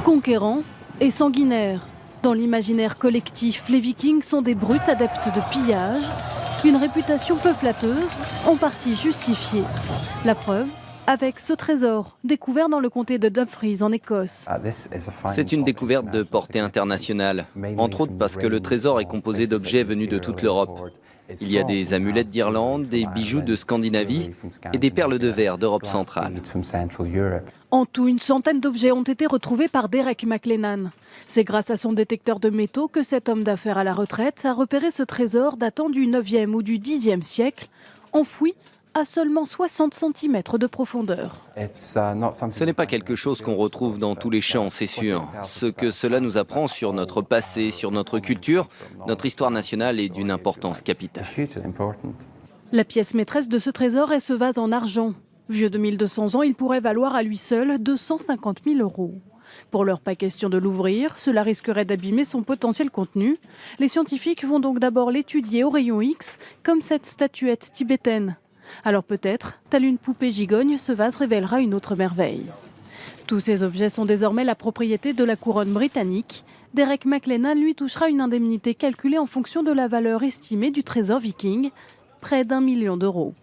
Conquérants et sanguinaires. Dans l'imaginaire collectif, les Vikings sont des brutes adeptes de pillage. Une réputation peu flatteuse, en partie justifiée. La preuve avec ce trésor, découvert dans le comté de Dumfries en Écosse. C'est une découverte de portée internationale, entre autres parce que le trésor est composé d'objets venus de toute l'Europe. Il y a des amulettes d'Irlande, des bijoux de Scandinavie et des perles de verre d'Europe centrale. En tout, une centaine d'objets ont été retrouvés par Derek McLennan. C'est grâce à son détecteur de métaux que cet homme d'affaires à la retraite a repéré ce trésor datant du 9e ou du 10e siècle, enfoui à seulement 60 cm de profondeur. Ce n'est pas quelque chose qu'on retrouve dans tous les champs, c'est sûr. Ce que cela nous apprend sur notre passé, sur notre culture, notre histoire nationale est d'une importance capitale. La pièce maîtresse de ce trésor est ce vase en argent. Vieux de 1200 ans, il pourrait valoir à lui seul 250 000 €. Pour l'heure, pas question de l'ouvrir, cela risquerait d'abîmer son potentiel contenu. Les scientifiques vont donc d'abord l'étudier au rayon X, comme cette statuette tibétaine. Alors peut-être, telle une poupée gigogne, ce vase révélera une autre merveille. Tous ces objets sont désormais la propriété de la couronne britannique. Derek McLennan lui touchera une indemnité calculée en fonction de la valeur estimée du trésor viking, près d'1 million d'euros.